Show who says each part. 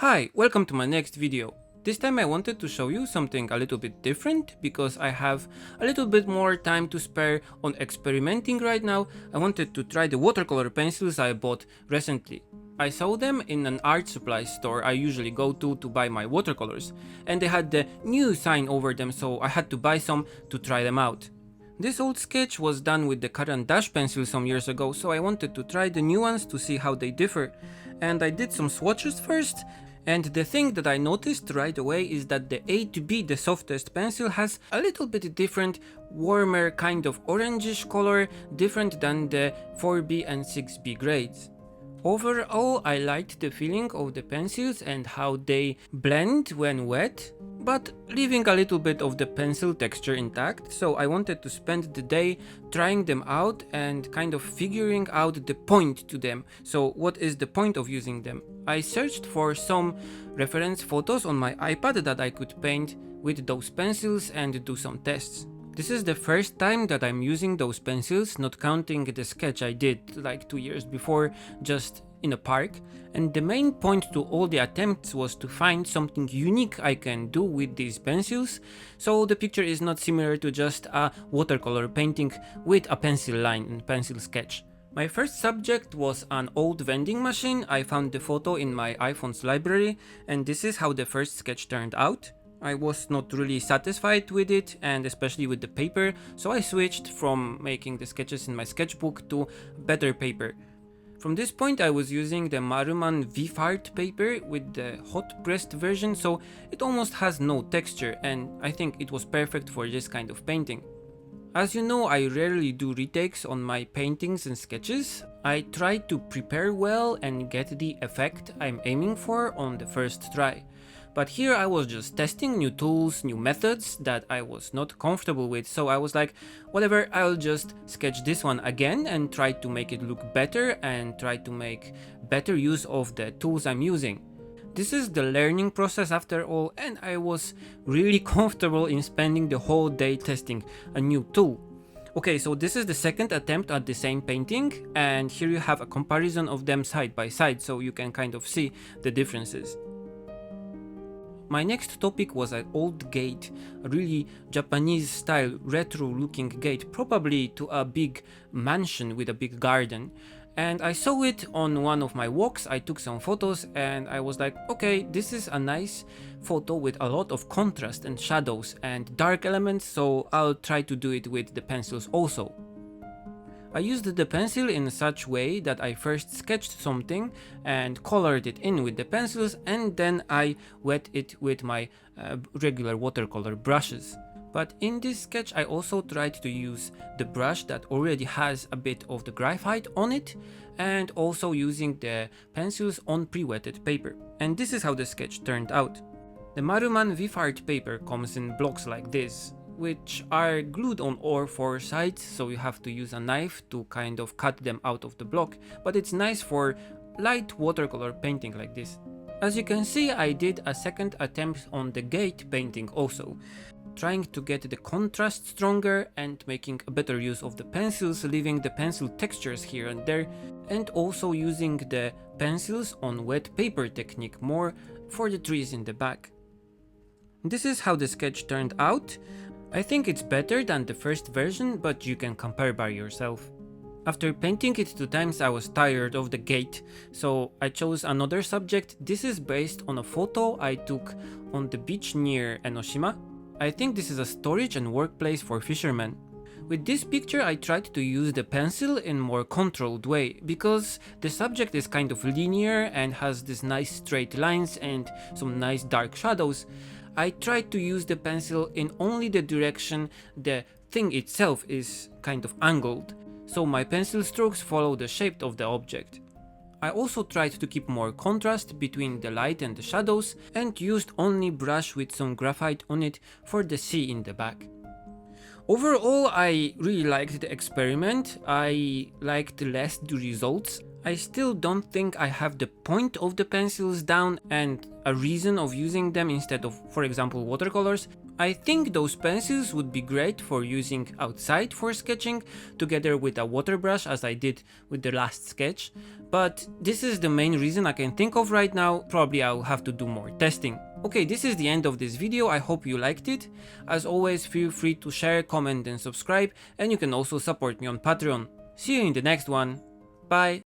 Speaker 1: Hi, welcome to my next video. This time I wanted to show you something a little bit different because I have a little bit more time to spare on experimenting right now. I wanted to try the watercolor pencils I bought recently. I saw them in an art supply store I usually go to buy my watercolors, and they had the new sign over them, so I had to buy some to try them out. This old sketch was done with the Caran d'Ache pencil some years ago, so I wanted to try the new ones to see how they differ. And I did some swatches first, and the thing that I noticed right away is that the H.P, the softest pencil, has a little bit different, warmer kind of orangish color, different than the 4B and 6B grades. Overall, I liked the feeling of the pencils and how they blend when wet, but leaving a little bit of the pencil texture intact, so I wanted to spend the day trying them out and kind of figuring out the point to them. So what is the point of using them? I searched for some reference photos on my iPad that I could paint with those pencils and do some tests. This is the first time that I'm using those pencils, not counting the sketch I did like 2 years before, just in a park, and the main point to all the attempts was to find something unique I can do with these pencils, so the picture is not similar to just a watercolor painting with a pencil line and pencil sketch. My first subject was an old vending machine. I found the photo in my iPhone's library, and this is how the first sketch turned out. I was not really satisfied with it, and especially with the paper, so I switched from making the sketches in my sketchbook to better paper. From this point I was using the Maruman VIFART paper with the hot pressed version, so it almost has no texture, and I think it was perfect for this kind of painting. As you know, I rarely do retakes on my paintings and sketches. I try to prepare well and get the effect I'm aiming for on the first try. But here I was just testing new tools, new methods that I was not comfortable with, so I was like, whatever, I'll just sketch this one again and try to make it look better and try to make better use of the tools I'm using. This is the learning process after all, and I was really comfortable in spending the whole day testing a new tool. Okay, so this is the second attempt at the same painting, and here you have a comparison of them side by side, so you can kind of see the differences. My next topic was an old gate, a really Japanese style retro looking gate, probably to a big mansion with a big garden. And I saw it on one of my walks. I took some photos and I was like, okay, this is a nice photo with a lot of contrast and shadows and dark elements, so I'll try to do it with the pencils also. I used the pencil in such way that I first sketched something and colored it in with the pencils, and then I wet it with my regular watercolor brushes. But in this sketch I also tried to use the brush that already has a bit of the graphite on it, and also using the pencils on pre-wetted paper. And this is how the sketch turned out. The Maruman VIFART paper comes in blocks like this, which are glued on all four sides, so you have to use a knife to kind of cut them out of the block, but it's nice for light watercolor painting like this. As you can see, I did a second attempt on the gate painting also, trying to get the contrast stronger and making a better use of the pencils, leaving the pencil textures here and there, and also using the pencils on wet paper technique more for the trees in the back. This is how the sketch turned out. I think it's better than the first version, but you can compare by yourself. After painting it 2 times I was tired of the gate, so I chose another subject. This is based on a photo I took on the beach near Enoshima. I think this is a storage and workplace for fishermen. With this picture I tried to use the pencil in more controlled way, because the subject is kind of linear and has these nice straight lines and some nice dark shadows. I tried to use the pencil in only the direction the thing itself is kind of angled, so my pencil strokes follow the shape of the object. I also tried to keep more contrast between the light and the shadows, and used only brush with some graphite on it for the sea in the back. Overall, I really liked the experiment. I liked less the results. I still don't think I have the point of the pencils down and a reason of using them instead of, for example, watercolors. I think those pencils would be great for using outside for sketching, together with a water brush as I did with the last sketch, but this is the main reason I can think of right now. Probably I'll have to do more testing. Okay, this is the end of this video, I hope you liked it. As always, feel free to share, comment and subscribe, and you can also support me on Patreon. See you in the next one, bye!